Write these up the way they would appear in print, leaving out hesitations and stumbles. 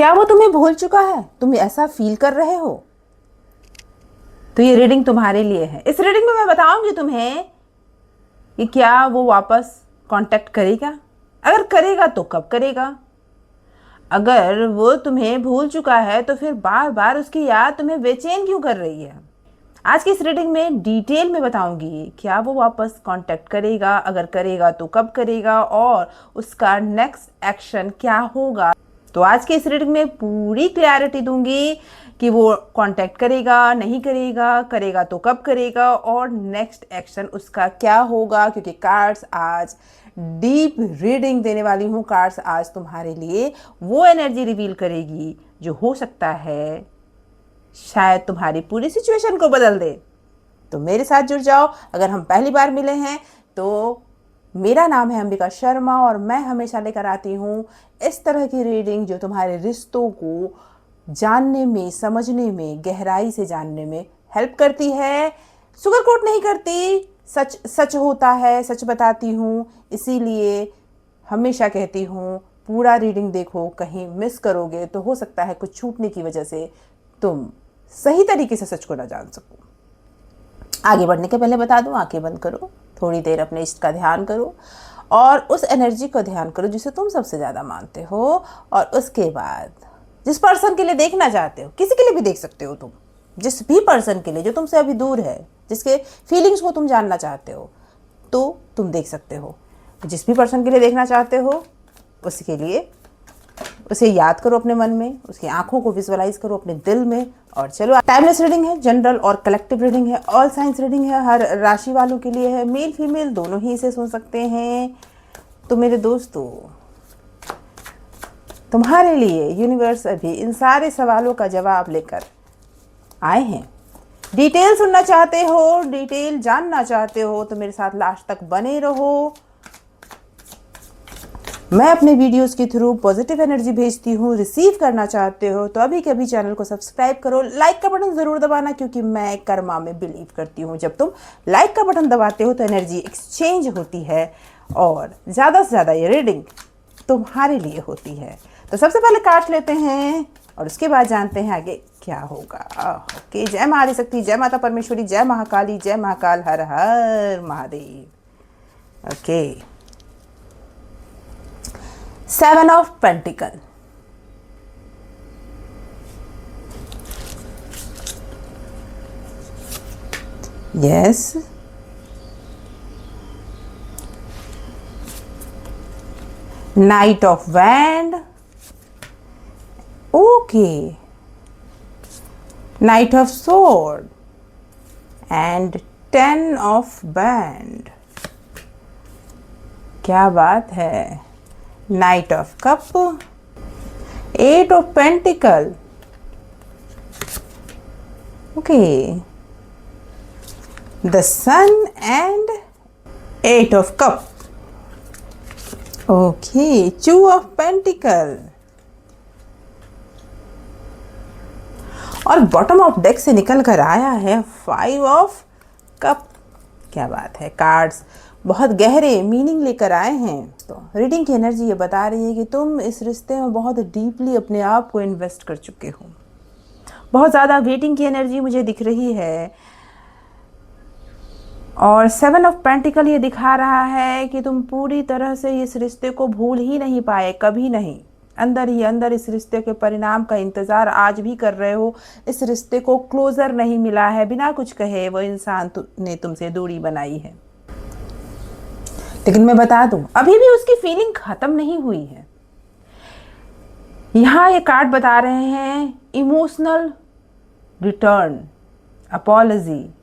क्या वो तुम्हें भूल चुका है? तुम ऐसा फील कर रहे हो? तो ये रीडिंग तुम्हारे लिए है। इस रीडिंग में मैं बताऊंगी तुम्हें कि क्या वो वापस कांटेक्ट करेगा। अगर करेगा तो कब करेगा। अगर वो तुम्हें भूल चुका है तो फिर बार बार उसकी याद तुम्हें बेचैन क्यों कर रही है। आज की इस रीडिंग में डिटेल में बताऊंगी क्या वो वापस कांटेक्ट करेगा, अगर करेगा तो कब करेगा और उसका नेक्स्ट एक्शन क्या होगा। तो आज के इस रीडिंग में पूरी क्लैरिटी दूंगी कि वो कांटेक्ट करेगा, नहीं करेगा, करेगा तो कब करेगा और नेक्स्ट एक्शन उसका क्या होगा। क्योंकि कार्ड्स आज डीप रीडिंग देने वाली हूँ। कार्ड्स आज तुम्हारे लिए वो एनर्जी रिवील करेगी जो हो सकता है शायद तुम्हारी पूरी सिचुएशन को बदल दे। तो मेरे साथ जुड़ जाओ। अगर हम पहली बार मिले हैं तो मेरा नाम है अंबिका शर्मा और मैं हमेशा लेकर आती हूँ इस तरह की रीडिंग जो तुम्हारे रिश्तों को जानने में, समझने में, गहराई से जानने में हेल्प करती है। सुगर कोट नहीं करती, सच सच होता है, सच बताती हूँ। इसीलिए हमेशा कहती हूँ पूरा रीडिंग देखो, कहीं मिस करोगे तो हो सकता है कुछ छूटने की वजह से तुम सही तरीके से सच को ना जान सको। आगे बढ़ने के पहले बता दूं, आंखें बंद करो, थोड़ी देर अपने इष्ट का ध्यान करो और उस एनर्जी को ध्यान करो जिसे तुम सबसे ज़्यादा मानते हो। और उसके बाद जिस पर्सन के लिए देखना चाहते हो, किसी के लिए भी देख सकते हो तुम, जिस भी पर्सन के लिए जो तुमसे अभी दूर है, जिसके फीलिंग्स को तुम जानना चाहते हो, तो तुम देख सकते हो। जिस भी पर्सन के लिए देखना चाहते हो उसके लिए उसे याद करो अपने मन में, उसकी आंखों को विजुअलाइज करो अपने दिल में। और चलो, टाइमलेस रीडिंग है, जनरल और कलेक्टिव रीडिंग है, ऑल साइंस रीडिंग है, हर राशि वालों के लिए है, मेल फीमेल दोनों ही इसे सुन सकते हैं। तो मेरे दोस्तों, तुम्हारे लिए यूनिवर्स अभी इन सारे सवालों का जवाब लेकर आए हैं। डिटेल सुनना चाहते हो, डिटेल जानना चाहते हो तो मेरे साथ लास्ट तक बने रहो। मैं अपने वीडियोस के थ्रू पॉजिटिव एनर्जी भेजती हूँ। रिसीव करना चाहते हो तो अभी के अभी चैनल को सब्सक्राइब करो, लाइक का बटन ज़रूर दबाना क्योंकि मैं कर्मा में बिलीव करती हूँ। जब तुम लाइक का बटन दबाते हो तो एनर्जी एक्सचेंज होती है और ज़्यादा से ज़्यादा ये रीडिंग तुम्हारे लिए होती है। तो सबसे पहले काट लेते हैं और उसके बाद जानते हैं आगे क्या होगा। ओके, जय माँ आदिशक्ति, जय माता परमेश्वरी, जय महाकाली, जय महाकाल, हर हर Mahadev. Okay, Seven of Pentacles. Yes. Knight of Wand. Okay. Knight of Sword. And Ten of Wand. क्या बात है। Knight of Cup, Eight of Pentacle. Okay, the Sun and Eight of Cup. Okay, Two of Pentacle. और bottom of deck से निकल कर आया है five of cup. क्या बात है, कार्ड्स बहुत गहरे मीनिंग लेकर आए हैं। तो रीडिंग की एनर्जी ये बता रही है कि तुम इस रिश्ते में बहुत डीपली अपने आप को इन्वेस्ट कर चुके हो। बहुत ज़्यादा वेटिंग की एनर्जी मुझे दिख रही है। और सेवन ऑफ पेंटिकल ये दिखा रहा है कि तुम पूरी तरह से इस रिश्ते को भूल ही नहीं पाए, कभी नहीं। अंदर ही अंदर इस रिश्ते के परिणाम का इंतज़ार आज भी कर रहे हो। इस रिश्ते को क्लोजर नहीं मिला है, बिना कुछ कहे वो इंसान ने तुमसे दूरी बनाई है। लेकिन मैं बता दूं, अभी भी उसकी फीलिंग खत्म नहीं हुई है। यहां ये कार्ड बता रहे हैं इमोशनल रिटर्न, अपॉलजी,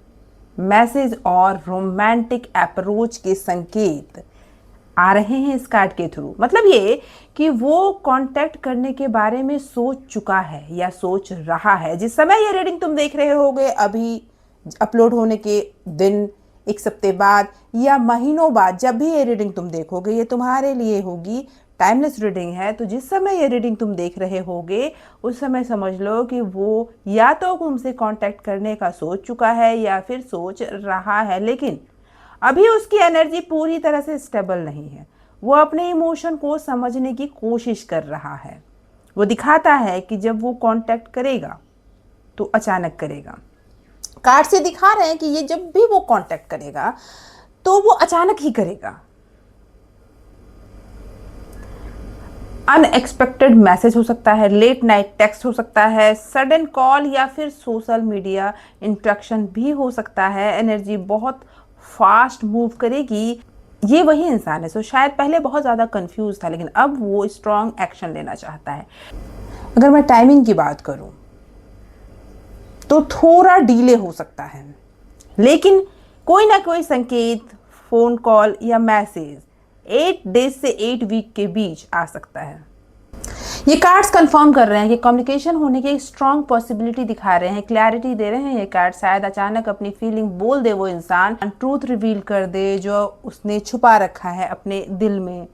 मैसेज और रोमांटिक अप्रोच के संकेत आ रहे हैं इस कार्ड के थ्रू। मतलब ये कि वो कांटेक्ट करने के बारे में सोच चुका है या सोच रहा है। जिस समय ये रीडिंग तुम देख रहे होगे, अभी अपलोड होने के दिन, एक हफ्ते बाद या महीनों बाद, जब भी ये रीडिंग तुम देखोगे ये तुम्हारे लिए होगी। टाइमलेस रीडिंग है, तो जिस समय ये रीडिंग तुम देख रहे होगे उस समय समझ लो कि वो या तो तुमसे कांटेक्ट करने का सोच चुका है या फिर सोच रहा है। लेकिन अभी उसकी एनर्जी पूरी तरह से स्टेबल नहीं है। वो अपने इमोशन को समझने की कोशिश कर रहा है। वो दिखाता है कि जब वो कांटेक्ट करेगा तो अचानक करेगा। कार्ड से दिखा रहे हैं कि ये जब भी वो कांटेक्ट करेगा तो वो अचानक ही करेगा। अनएक्सपेक्टेड मैसेज हो सकता है, लेट नाइट टेक्स्ट हो सकता है, सडन कॉल या फिर सोशल मीडिया इंटरेक्शन भी हो सकता है। एनर्जी बहुत फास्ट मूव करेगी। ये वही इंसान है, सो शायद पहले बहुत ज़्यादा कंफ्यूज था, लेकिन अब वो स्ट्रॉन्ग एक्शन लेना चाहता है। अगर मैं टाइमिंग की बात करूं तो थोड़ा डिले हो सकता है, लेकिन कोई ना कोई संकेत, फोन कॉल या मैसेज 8 डेज से 8 वीक के बीच आ सकता है। ये कार्ड्स कंफर्म कर रहे हैं कि कम्युनिकेशन होने की एक स्ट्रॉन्ग पॉसिबिलिटी दिखा रहे हैं, क्लैरिटी दे रहे हैं। ये कार्ड शायद अचानक अपनी फीलिंग बोल दे, वो इंसान ट्रूथ रिवील कर दे जो उसने छुपा रखा है अपने दिल में।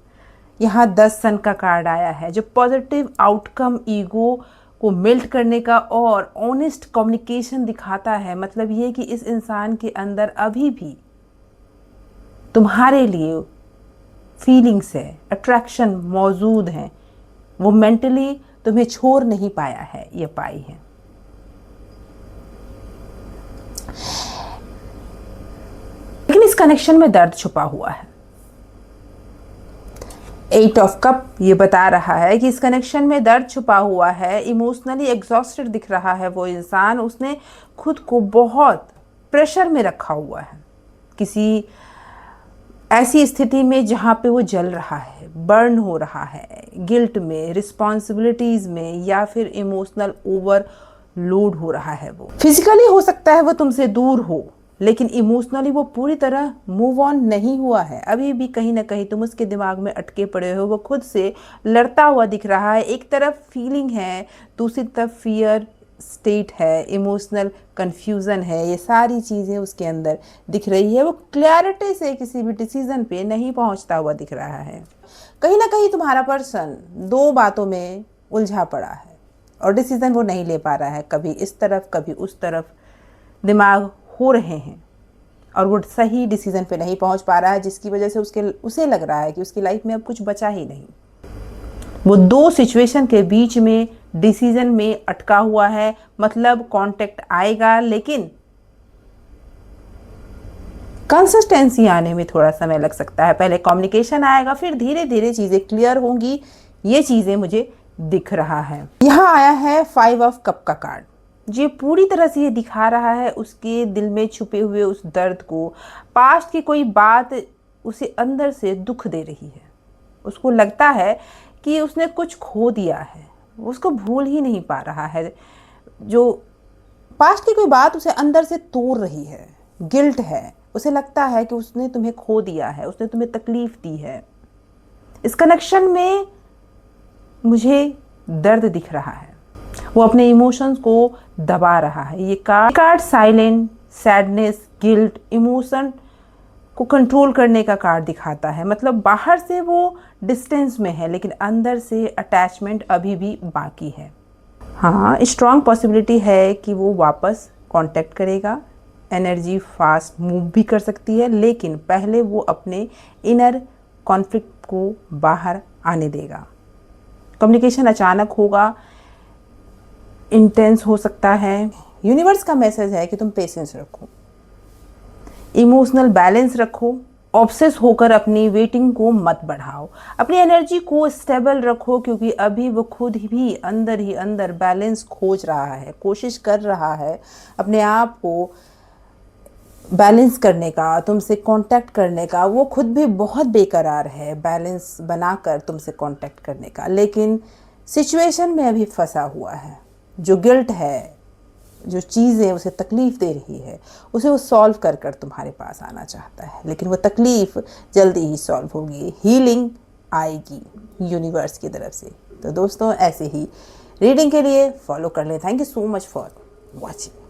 यहाँ 10 सन का कार्ड आया है जो पॉजिटिव आउटकम, ईगो को मेल्ट करने का और ऑनेस्ट कम्युनिकेशन दिखाता है। मतलब ये कि इस इंसान के अंदर अभी भी तुम्हारे लिए फीलिंग्स है, अट्रैक्शन मौजूद है। वो मेंटली तुम्हें छोड़ नहीं पाया है, ये पाई है। लेकिन इस कनेक्शन में दर्द छुपा हुआ है। 8 ऑफ कप ये बता रहा है कि इस कनेक्शन में दर्द छुपा हुआ है। इमोशनली एग्जॉस्टेड दिख रहा है वो इंसान। उसने खुद को बहुत प्रेशर में रखा हुआ है, किसी ऐसी स्थिति में जहाँ पे वो जल रहा है, बर्न हो रहा है, गिल्ट में, रिस्पॉन्सिबिलिटीज में, या फिर इमोशनल ओवरलोड हो रहा है। वो फिजिकली हो सकता है वो तुमसे दूर हो, लेकिन इमोशनली वो पूरी तरह मूव ऑन नहीं हुआ है। अभी भी कहीं ना कहीं तुम उसके दिमाग में अटके पड़े हो। वो खुद से लड़ता हुआ दिख रहा है। एक तरफ फीलिंग है, दूसरी तरफ फियर स्टेट है, इमोशनल कंफ्यूजन है। ये सारी चीज़ें उसके अंदर दिख रही है। वो क्लैरिटी से किसी भी डिसीजन पे नहीं पहुंचता हुआ दिख रहा है। कहीं ना कहीं तुम्हारा पर्सन 2 बातों में उलझा पड़ा है और डिसीजन वो नहीं ले पा रहा है। कभी इस तरफ कभी उस तरफ दिमाग हो रहे हैं और वो सही डिसीजन पे नहीं पहुंच पा रहा है, जिसकी वजह से उसे लग रहा है कि उसकी लाइफ में अब कुछ बचा ही नहीं। वो 2 सिचुएशन के बीच में डिसीजन में अटका हुआ है। मतलब कांटेक्ट आएगा, लेकिन कंसिस्टेंसी आने में थोड़ा समय लग सकता है। पहले कम्युनिकेशन आएगा, फिर धीरे धीरे चीजें क्लियर होंगी। ये चीजें मुझे दिख रहा है। यहाँ आया है 5 ऑफ कप का कार्ड। ये पूरी तरह से ये दिखा रहा है उसके दिल में छुपे हुए उस दर्द को। पास्ट की कोई बात उसे अंदर से दुख दे रही है। उसको लगता है कि उसने कुछ खो दिया है, उसको भूल ही नहीं पा रहा है। जो पास्ट की कोई बात उसे अंदर से तोड़ रही है, गिल्ट है। उसे लगता है कि उसने तुम्हें खो दिया है, उसने तुम्हें तकलीफ दी है। इस कनेक्शन में मुझे दर्द दिख रहा है। वो अपने इमोशंस को दबा रहा है। ये card silent, sadness, guilt, emotion को कंट्रोल करने का कार्ड दिखाता है। मतलब बाहर से वो डिस्टेंस में है, लेकिन अंदर से अटैचमेंट अभी भी बाकी है। हाँ, स्ट्रॉन्ग पॉसिबिलिटी है कि वो वापस कांटेक्ट करेगा। एनर्जी फास्ट मूव भी कर सकती है, लेकिन पहले वो अपने इनर कॉन्फ्लिक्ट को बाहर आने देगा। कम्युनिकेशन अचानक होगा, इंटेंस हो सकता है। यूनिवर्स का मैसेज है कि तुम पेशेंस रखो, इमोशनल बैलेंस रखो, ऑब्सेस होकर अपनी वेटिंग को मत बढ़ाओ, अपनी एनर्जी को स्टेबल रखो, क्योंकि अभी वो खुद भी अंदर ही अंदर बैलेंस खोज रहा है, कोशिश कर रहा है अपने आप को बैलेंस करने का, तुमसे कांटेक्ट करने का। वो खुद भी बहुत बेकरार है बैलेंस बनाकर तुमसे कांटेक्ट करने का, लेकिन सिचुएशन में अभी फंसा हुआ है। जो गिल्ट है, जो चीज़ें उसे तकलीफ़ दे रही है, उसे वो सॉल्व कर कर तुम्हारे पास आना चाहता है, लेकिन वो तकलीफ़ जल्दी ही सॉल्व होगी, हीलिंग आएगी यूनिवर्स की तरफ से। तो दोस्तों, ऐसे ही रीडिंग के लिए फॉलो कर लें। Thank you so much for watching.